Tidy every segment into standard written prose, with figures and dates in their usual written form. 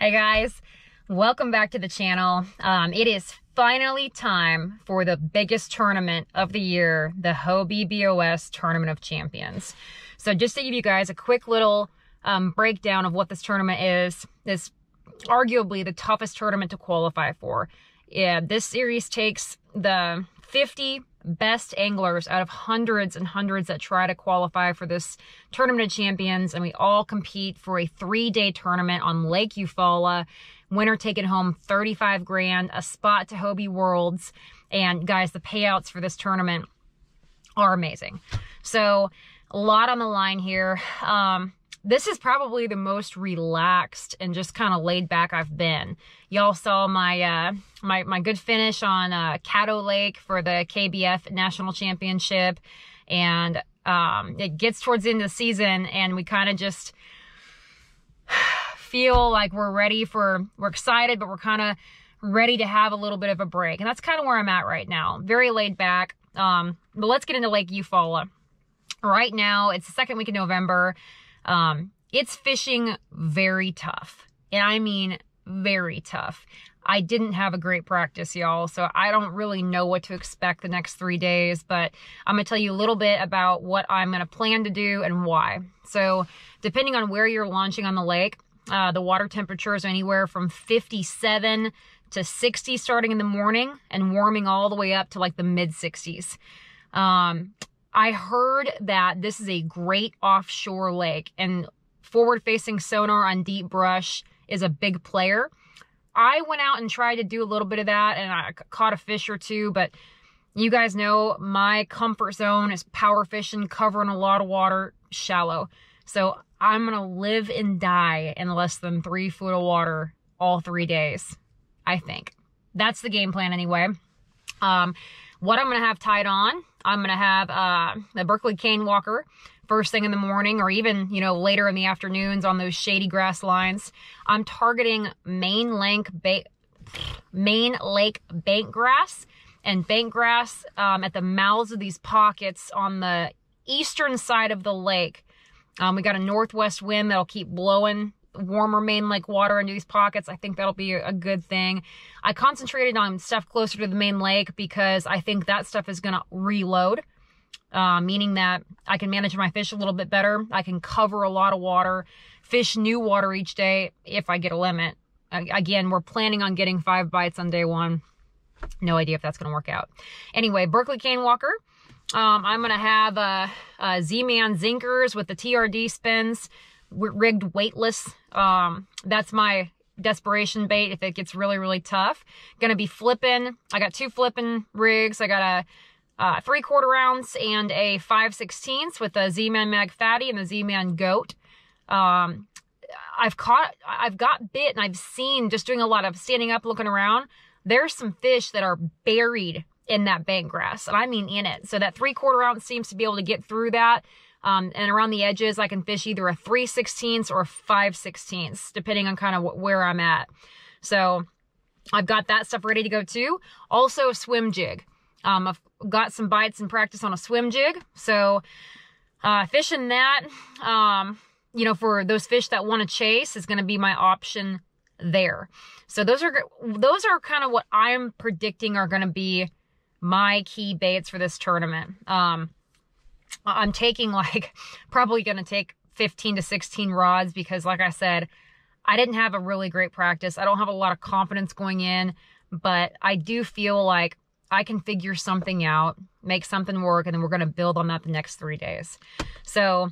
Hey guys, welcome back to the channel. It is finally time for the biggest tournament of the year, the Hobie BOS Tournament of Champions. So just to give you guys a quick little breakdown of what this tournament is, it's arguably the toughest tournament to qualify for. Yeah, this series takes the 50 best anglers out of hundreds and hundreds that try to qualify for this Tournament of Champions, and we all compete for a 3-day tournament on Lake Eufala. Winner taking home 35 grand, a spot to Hobie Worlds, and guys, the payouts for this tournament are amazing. So a lot on the line here. This is probably the most relaxed and just kind of laid back I've been. Y'all saw my my good finish on Caddo Lake for the KBF National Championship, and it gets towards the end of the season, and we kind of just feel like we're excited, but we're kind of ready to have a little bit of a break, and that's kind of where I'm at right now. Very laid back. But let's get into Lake Eufala. Right now, it's the second week of November. It's fishing very tough, and I mean very tough. I didn't have a great practice, y'all, so I don't really know what to expect the next 3 days, but I'm gonna tell you a little bit about what I'm gonna plan to do and why. So depending on where you're launching on the lake, the water temperatures are anywhere from 57 to 60 starting in the morning and warming all the way up to like the mid 60s. I heard that this is a great offshore lake, and forward-facing sonar on deep brush is a big player. I went out and tried to do a little bit of that, and I caught a fish or two, but you guys know my comfort zone is power fishing, covering a lot of water, shallow. So I'm gonna live and die in less than 3 foot of water all 3 days, I think. That's the game plan anyway. What I'm gonna have tied on, I'm gonna have the Berkeley cane walker first thing in the morning, or even, you know, later in the afternoons on those shady grass lines. I'm targeting main lake bank grass and bank grass at the mouths of these pockets on the eastern side of the lake. We got a northwest wind that'll keep blowing warmer main lake water into these pockets. I think that'll be a good thing. I concentrated on stuff closer to the main lake because I think that stuff is going to reload, meaning that I can manage my fish a little bit better. I can cover a lot of water, fish new water each day if I get a limit. Again, we're planning on getting 5 bites on day 1. No idea if that's going to work out. Anyway, Berkeley cane walker. I'm going to have Z-Man Zinkers with the TRD spins, rigged weightless. That's my desperation bait if it gets really, really tough. Gonna be flipping. I got 2 flipping rigs. I got a 3/4 ounce and a 5/16 with a Z-Man Mag Fatty and the Z-Man Goat. I've got bit, and I've seen, just doing a lot of standing up, looking around, there's some fish that are buried in that bank grass, and I mean in it. So that 3/4 ounce seems to be able to get through that. And around the edges, I can fish either a 3/16 or a 5/16, depending on kind of where I'm at. So I've got that stuff ready to go too. Also a swim jig. I've got some bites and practice on a swim jig. So fishing that, you know, for those fish that want to chase is going to be my option there. So those are kind of what I'm predicting are going to be my key baits for this tournament. I'm taking probably going to take 15 to 16 rods because, like I said, I didn't have a really great practice. I don't have a lot of confidence going in, but I do feel like I can figure something out, make something work, and then we're going to build on that the next 3 days. So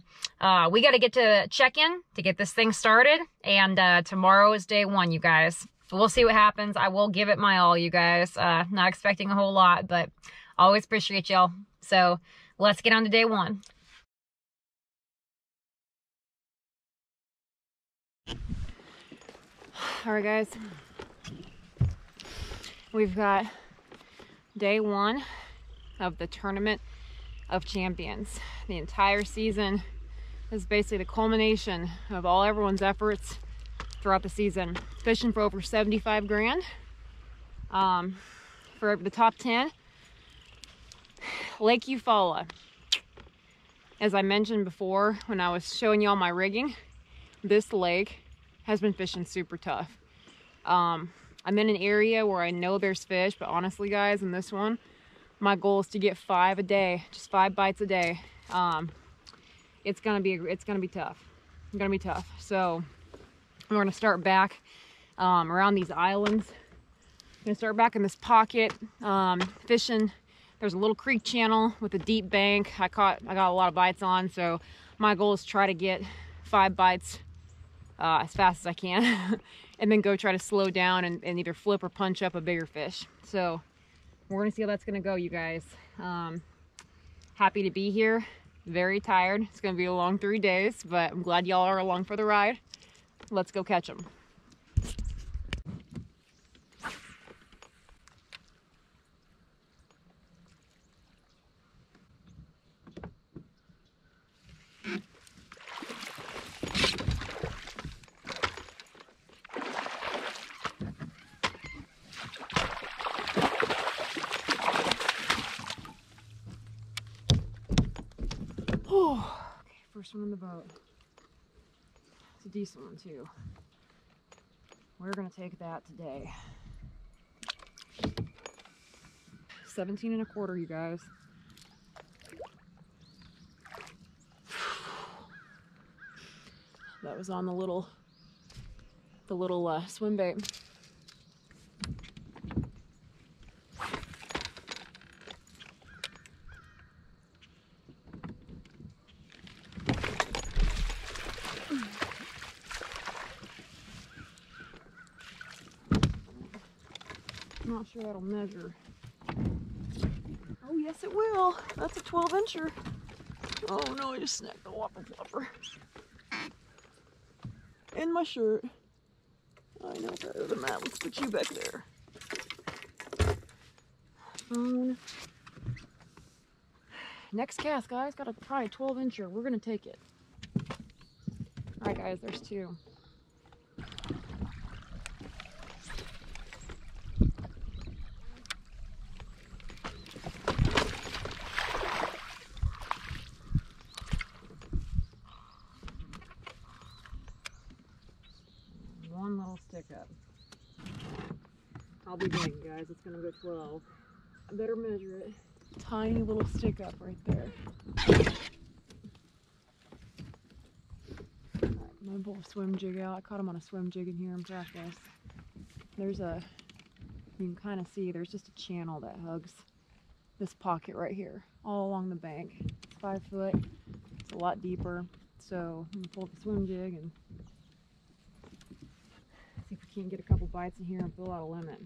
we got to get to check-in to get this thing started, and tomorrow is day 1, you guys. We'll see what happens. I will give it my all, you guys. Not expecting a whole lot, but always appreciate y'all. So let's get on to day 1. All right, guys. We've got day 1 of the Tournament of Champions. The entire season is basically the culmination of everyone's efforts throughout the season. Fishing for over 75 grand. For the top 10. Lake Eufala. As I mentioned before when I was showing y'all my rigging, this lake has been fishing super tough. I'm in an area where I know there's fish, but honestly guys, in this one, my goal is to get 5 a day, just 5 bites a day. It's gonna be tough. It's gonna be tough. So we're gonna start back around these islands. I'm gonna start back in this pocket, fishing. There's a little creek channel with a deep bank. I got a lot of bites on, so my goal is to try to get 5 bites as fast as I can, and then go try to slow down and either flip or punch up a bigger fish. So we're gonna see how that's gonna go, you guys. Happy to be here. Very tired. It's gonna be a long 3 days, but I'm glad y'all are along for the ride. Let's go catch them. Oh, okay, first one in the boat. It's a decent one too. We're gonna take that today. 17 1/4, you guys. That was on the little swim bait. I'm not sure that'll measure. Oh yes it will. That's a 12-incher. Oh no, I just snagged the whopper flopper. In my shirt. I know better than that. Let's put you back there. Phone. Next cast, guys. Got a probably 12-incher. We're gonna take it. Alright guys, there's 2. One little stick up. I'll be dang, guys. It's gonna go 12. I better measure it. Tiny little stick up right there. Alright, I'm gonna pull a swim jig out. I caught him on a swim jig in here in practice. You can kind of see there's just a channel that hugs this pocket right here, all along the bank. It's 5 foot. It's a lot deeper. So I'm gonna pull the swim jig and see if we can't get a couple bites in here and fill out a limit.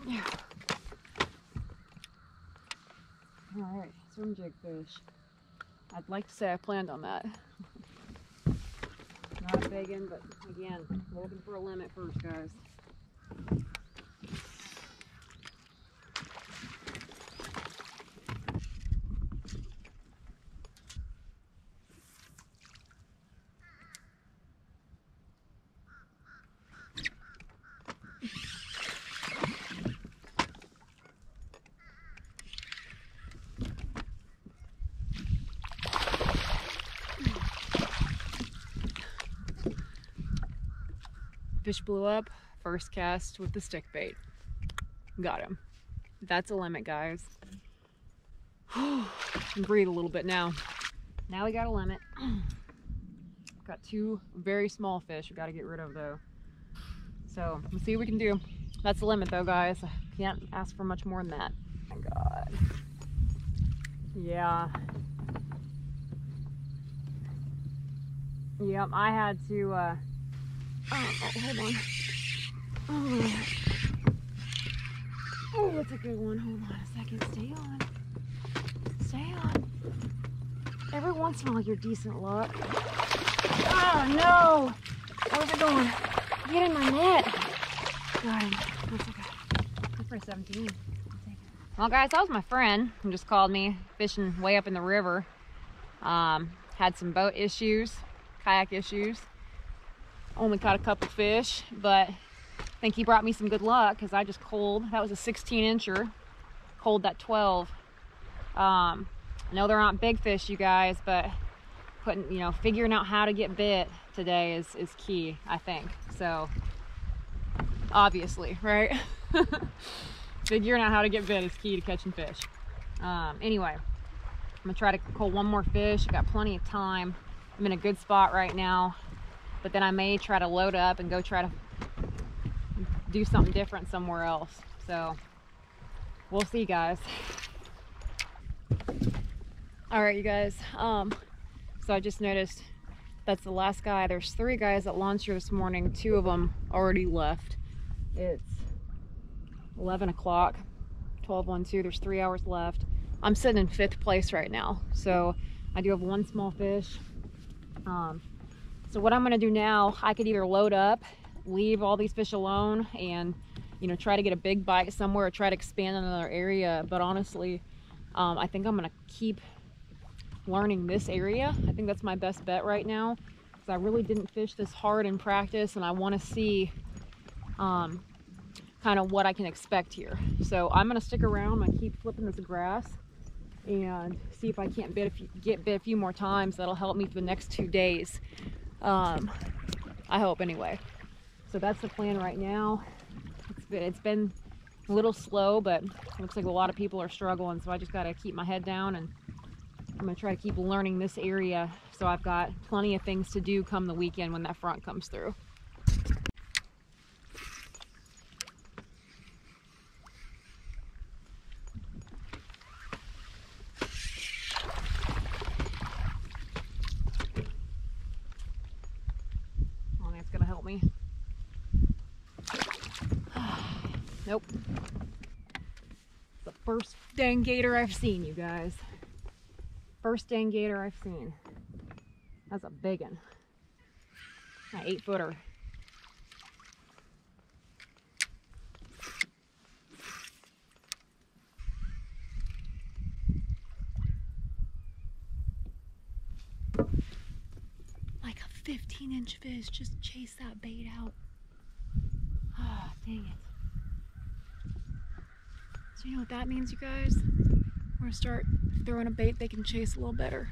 Yeah. Alright, swim jig fish. I'd like to say I planned on that. Not a big one, but again, we're looking for a limit first, guys. Fish blew up, first cast with the stick bait. Got him. That's a limit, guys. Breathe a little bit now. Now we got a limit. Got 2 very small fish we got to get rid of though. So we'll see what we can do. That's the limit though, guys. I can't ask for much more than that. Oh my God. Yeah. Yep, I had to oh, hold on. Oh, that's a good one. Hold on a second. Stay on. Stay on. Every once in a while, you're decent luck. Oh, no. Where's it going? Get in my net. Got him. That's okay. Good for a 17. I'll take it. Well, guys, that was my friend who just called me, fishing way up in the river. Had some boat issues, kayak issues. Only caught a couple fish, but think he brought me some good luck because I just culled. That was a 16-incher. Culled that 12. I know they're not big fish, you guys, but putting, you know, figuring out how to get bit today is key, I think. So, obviously, right? Figuring out how to get bit is key to catching fish. Anyway, I'm gonna try to cull one more fish. I've got plenty of time. I'm in a good spot right now, but then I may try to load up and go try to do something different somewhere else. So we'll see, guys. All right, you guys. So I just noticed that's the last guy. There's 3 guys that launched here this morning. 2 of them already left. It's 11 o'clock, 12:12. There's 3 hours left. I'm sitting in 5th place right now. So I do have 1 small fish. So what I'm gonna do now, I could either load up, leave all these fish alone, and, you know, try to get a big bite somewhere, or try to expand in another area. But honestly, I think I'm gonna keep learning this area. I think that's my best bet right now, because I really didn't fish this hard in practice, and I want to see kind of what I can expect here. So I'm gonna stick around. I'm gonna keep flipping this grass and see if I can't get bit a few more times. That'll help me for the next 2 days. I hope, anyway. So that's the plan right now. It's been a little slow, but it looks like a lot of people are struggling, so I just got to keep my head down, and I'm going to try to keep learning this area, so I've got plenty of things to do come the weekend when that front comes through. I don't think it's going to help me. Nope. It's the first dang gator I've seen, you guys. First dang gator I've seen. That's a big one. An 8-footer. Like a 15-inch fish just chased that bait out. Ah, dang it. So you know what that means, you guys? We're gonna start throwing a bait they can chase a little better.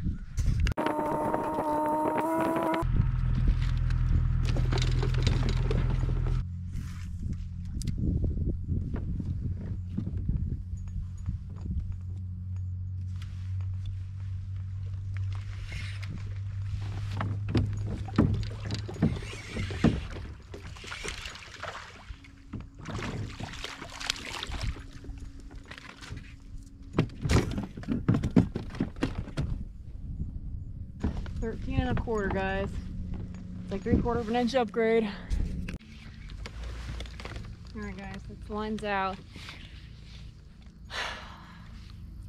$13.25, guys. It's like 3/4 of an inch upgrade. All right, guys, this line's out.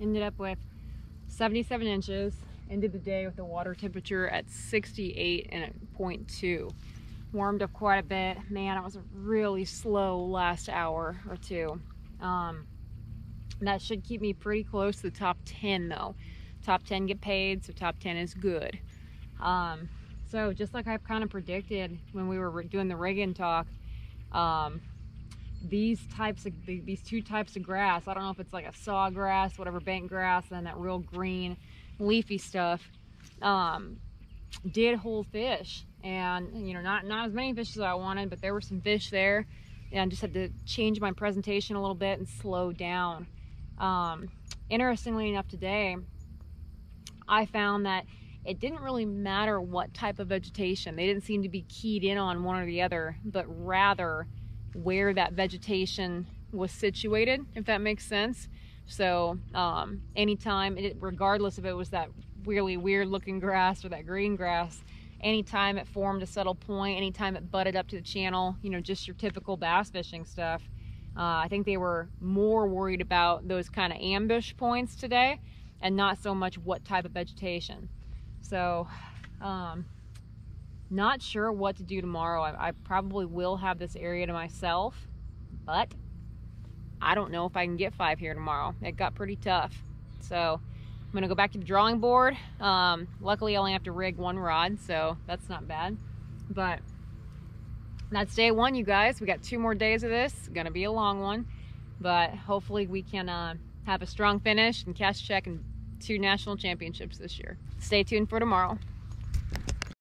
Ended up with 77 inches. Ended the day with the water temperature at 68.2. Warmed up quite a bit. Man, it was a really slow last hour or two. That should keep me pretty close to the top 10 though. Top 10 get paid, so top 10 is good. So just like I've kind of predicted when we were doing the rigging talk, these 2 types of grass, I don't know if it's like a sawgrass, whatever, bank grass, and that real green leafy stuff, did hold fish. And you know, not as many fish as I wanted, but there were some fish there, and I just had to change my presentation a little bit and slow down. Interestingly enough, today I found that it didn't really matter what type of vegetation. They didn't seem to be keyed in on one or the other, but rather where that vegetation was situated, if that makes sense. So anytime, regardless if it was that really weird looking grass or that green grass, anytime it formed a settle point, anytime it butted up to the channel, you know, just your typical bass fishing stuff, I think they were more worried about those kind of ambush points today and not so much what type of vegetation. So not sure what to do tomorrow. I probably will have this area to myself, but I don't know if I can get 5 here tomorrow. It got pretty tough. So I'm gonna go back to the drawing board. Luckily I only have to rig 1 rod, so that's not bad. But That's day one, you guys. We got 2 more days of this. It's gonna be a long one, but hopefully we can have a strong finish and cast check in 2 national championships this year. Stay tuned for tomorrow.